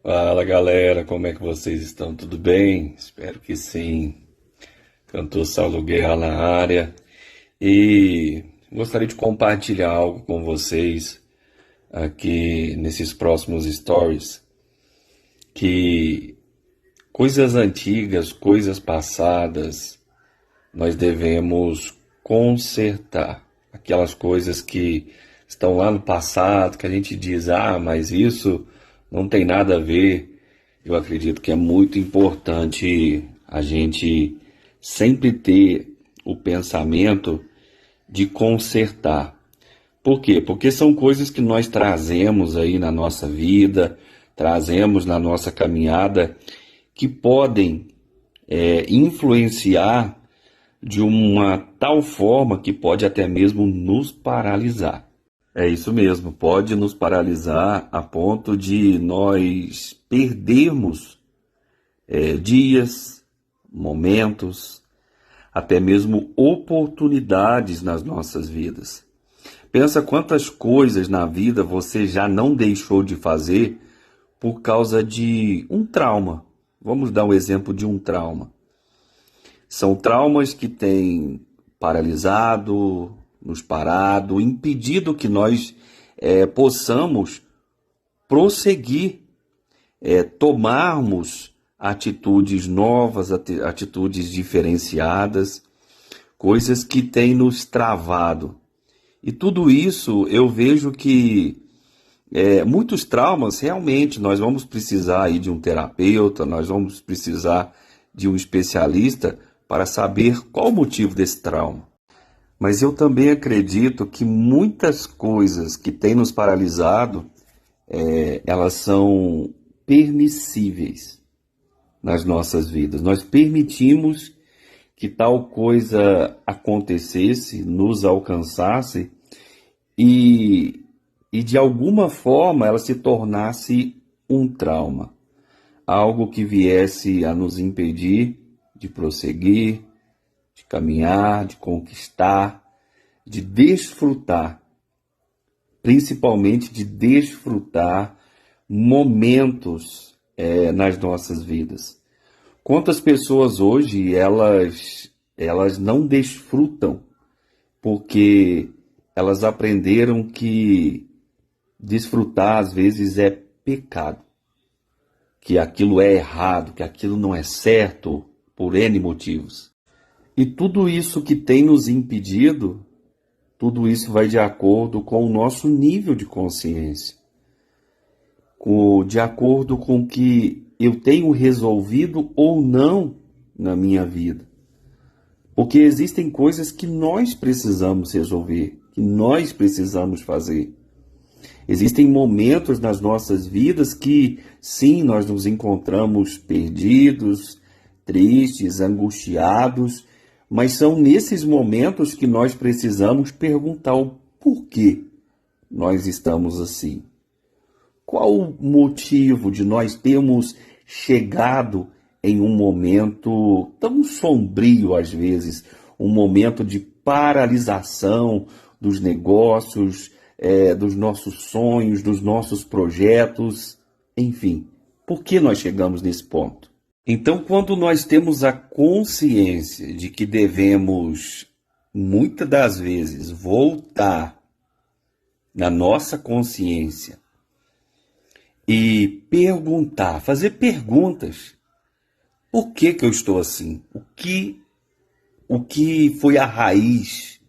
Fala galera, como é que vocês estão? Tudo bem? Espero que sim. Cantor Saulo Guerra na área. E gostaria de compartilhar algo com vocês aqui nesses próximos stories. Que coisas antigas, coisas passadas, nós devemos consertar. Aquelas coisas que estão lá no passado, que a gente diz, mas isso não tem nada a ver. Eu acredito que é muito importante a gente sempre ter o pensamento de consertar. Por quê? Porque são coisas que nós trazemos aí na nossa vida, trazemos na nossa caminhada, que podem influenciar de uma tal forma que pode até mesmo nos paralisar. É isso mesmo, pode nos paralisar a ponto de nós perdermos dias, momentos, até mesmo oportunidades nas nossas vidas. Pensa quantas coisas na vida você já não deixou de fazer por causa de um trauma. Vamos dar um exemplo de um trauma. São traumas que têm paralisado, nos parado, impedido que nós possamos prosseguir, tomarmos atitudes novas, atitudes diferenciadas, coisas que têm nos travado. E tudo isso eu vejo que muitos traumas, realmente, nós vamos precisar aí de um terapeuta, nós vamos precisar de um especialista para saber qual o motivo desse trauma. Mas eu também acredito que muitas coisas que têm nos paralisado, elas são permissíveis nas nossas vidas. Nós permitimos que tal coisa acontecesse, nos alcançasse e de alguma forma ela se tornasse um trauma. Algo que viesse a nos impedir de prosseguir, de caminhar, de conquistar, de desfrutar, principalmente de desfrutar momentos nas nossas vidas. Quantas pessoas hoje elas não desfrutam porque elas aprenderam que desfrutar às vezes é pecado, que aquilo é errado, que aquilo não é certo por N motivos. E tudo isso que tem nos impedido, tudo isso vai de acordo com o nosso nível de consciência, de acordo com o que eu tenho resolvido ou não na minha vida. Porque existem coisas que nós precisamos resolver, que nós precisamos fazer. Existem momentos nas nossas vidas que, sim, nós nos encontramos perdidos, tristes, angustiados, mas são nesses momentos que nós precisamos perguntar o porquê nós estamos assim. Qual o motivo de nós termos chegado em um momento tão sombrio às vezes, um momento de paralisação dos negócios, dos nossos sonhos, dos nossos projetos, enfim, por que nós chegamos nesse ponto? Então, quando nós temos a consciência de que devemos, muitas das vezes, voltar na nossa consciência e perguntar, fazer perguntas, por que eu estou assim? O que foi a raiz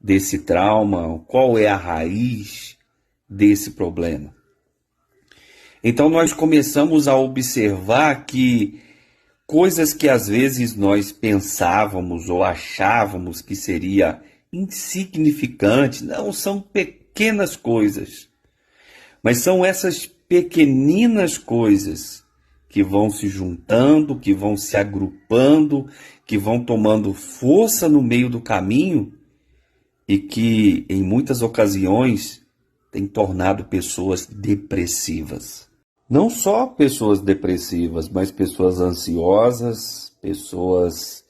desse trauma? Qual é a raiz desse problema? Então nós começamos a observar que coisas que às vezes nós pensávamos ou achávamos que seria insignificante, não são pequenas coisas, mas são essas pequeninas coisas que vão se juntando, que vão se agrupando, que vão tomando força no meio do caminho e que, em muitas ocasiões, tem tornado pessoas depressivas. Não só pessoas depressivas, mas pessoas ansiosas, pessoas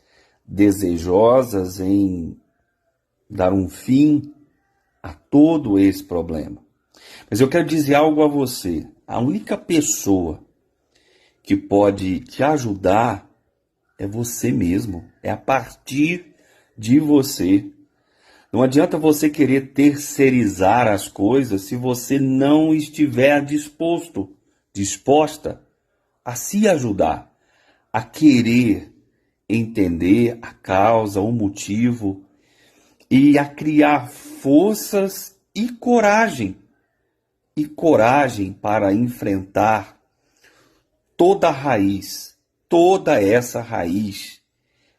desejosas em dar um fim a todo esse problema. Mas eu quero dizer algo a você. A única pessoa que pode te ajudar é você mesmo, é a partir de você. Não adianta você querer terceirizar as coisas se você não estiver disposta a se ajudar, a querer entender a causa, o motivo e a criar forças e coragem para enfrentar toda essa raiz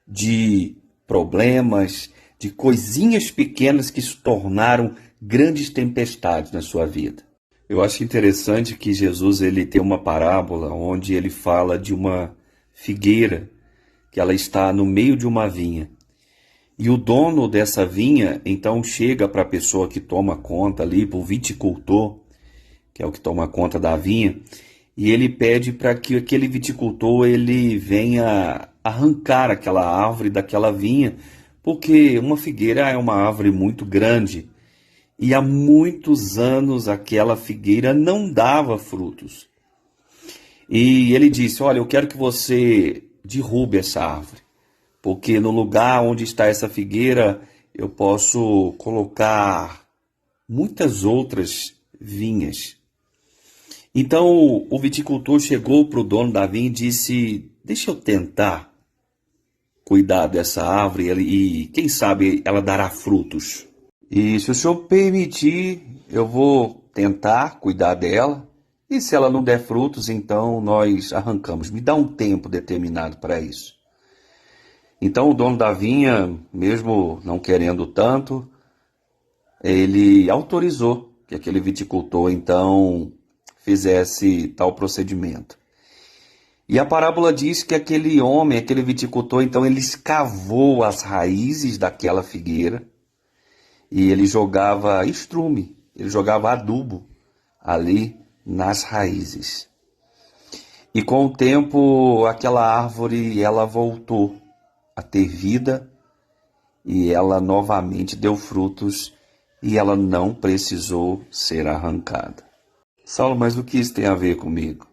de problemas, de coisinhas pequenas que se tornaram grandes tempestades na sua vida. Eu acho interessante que Jesus ele tem uma parábola onde ele fala de uma figueira que ela está no meio de uma vinha. E o dono dessa vinha então chega para a pessoa que toma conta ali, para o viticultor, que é o que toma conta da vinha, e ele pede para que aquele viticultor ele venha arrancar aquela árvore daquela vinha, porque uma figueira é uma árvore muito grande e há muitos anos aquela figueira não dava frutos. E ele disse: olha, eu quero que você derrube essa árvore, porque no lugar onde está essa figueira eu posso colocar muitas outras vinhas. Então o viticultor chegou para o dono da vinha e disse: deixa eu tentar cuidar dessa árvore e quem sabe ela dará frutos. E se o senhor permitir, eu vou tentar cuidar dela. E se ela não der frutos, então nós arrancamos. Me dá um tempo determinado para isso. Então o dono da vinha, mesmo não querendo tanto, ele autorizou que aquele viticultor então fizesse tal procedimento. E a parábola diz que aquele homem, aquele viticultor, então ele escavou as raízes daquela figueira e ele jogava estrume, ele jogava adubo ali nas raízes. E com o tempo aquela árvore ela voltou a ter vida e ela novamente deu frutos e ela não precisou ser arrancada. Saulo, mas o que isso tem a ver comigo?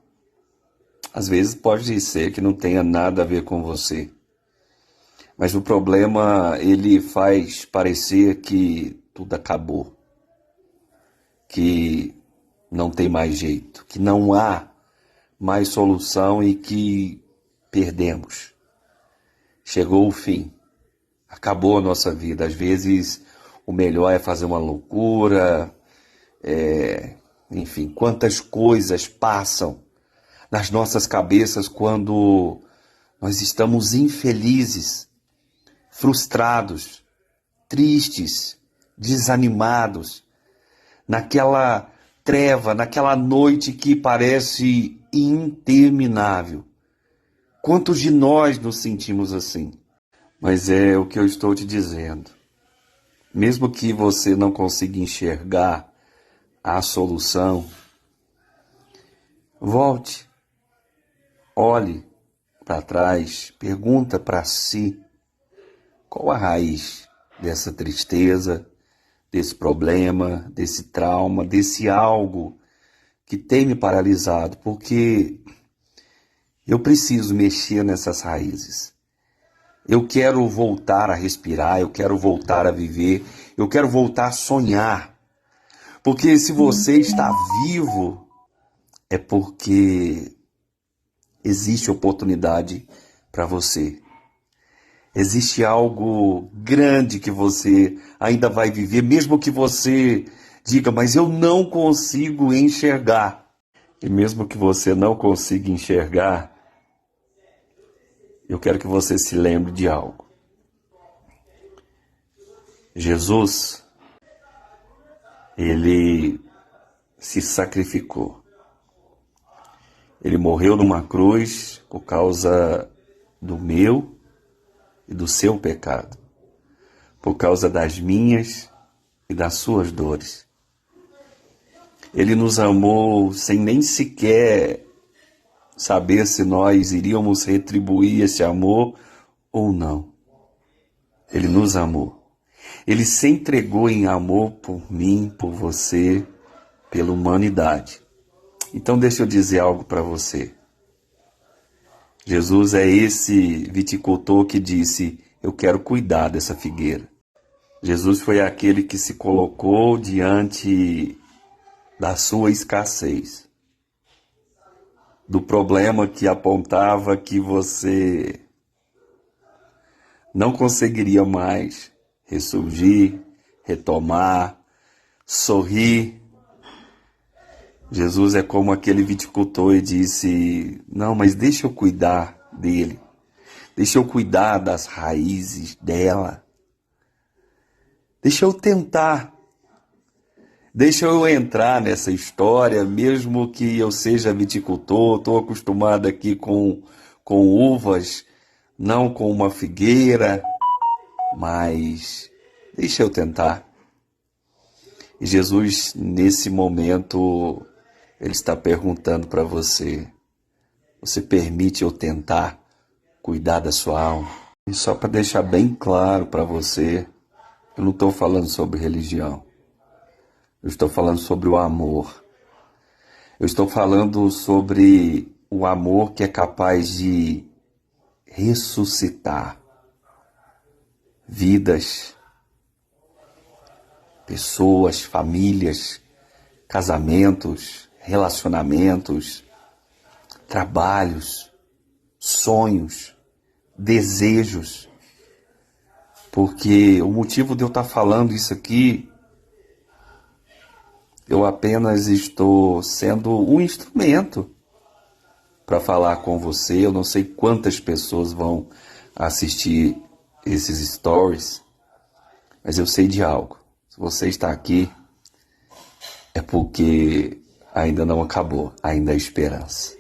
Às vezes pode ser que não tenha nada a ver com você. Mas o problema, ele faz parecer que tudo acabou. Que não tem mais jeito. Que não há mais solução e que perdemos. Chegou o fim. Acabou a nossa vida. Às vezes o melhor é fazer uma loucura. Enfim, quantas coisas passam nas nossas cabeças quando nós estamos infelizes, frustrados, tristes, desanimados, naquela treva, naquela noite que parece interminável. Quantos de nós nos sentimos assim? Mas é o que eu estou te dizendo. Mesmo que você não consiga enxergar a solução, volte, olhe para trás, pergunta para si qual a raiz dessa tristeza, desse problema, desse trauma, desse algo que tem me paralisado, porque eu preciso mexer nessas raízes. Eu quero voltar a respirar, eu quero voltar a viver, eu quero voltar a sonhar. Porque se você está vivo, é porque existe oportunidade para você. Existe algo grande que você ainda vai viver, mesmo que você diga, mas eu não consigo enxergar. E mesmo que você não consiga enxergar, eu quero que você se lembre de algo. Jesus, ele se sacrificou. Ele morreu numa cruz por causa do meu e do seu pecado, por causa das minhas e das suas dores. Ele nos amou sem nem sequer saber se nós iríamos retribuir esse amor ou não. Ele nos amou. Ele se entregou em amor por mim, por você, pela humanidade. Então deixa eu dizer algo para você. Jesus é esse viticultor que disse: eu quero cuidar dessa figueira. Jesus foi aquele que se colocou diante da sua escassez, do problema que apontava que você não conseguiria mais ressurgir, retomar, sorrir. Jesus é como aquele viticultor e disse: não, mas deixa eu cuidar dele, deixa eu cuidar das raízes dela, deixa eu tentar, deixa eu entrar nessa história, mesmo que eu seja viticultor, estou acostumado aqui com uvas, não com uma figueira, mas deixa eu tentar. E Jesus, nesse momento, Ele está perguntando para você: você permite eu tentar cuidar da sua alma? E só para deixar bem claro para você, eu não estou falando sobre religião. Eu estou falando sobre o amor. Eu estou falando sobre o amor que é capaz de ressuscitar vidas, pessoas, famílias, casamentos, relacionamentos, trabalhos, sonhos, desejos. Porque o motivo de eu estar falando isso aqui, eu apenas estou sendo um instrumento para falar com você. Eu não sei quantas pessoas vão assistir esses stories, mas eu sei de algo. Se você está aqui, é porque ainda não acabou, ainda há esperança.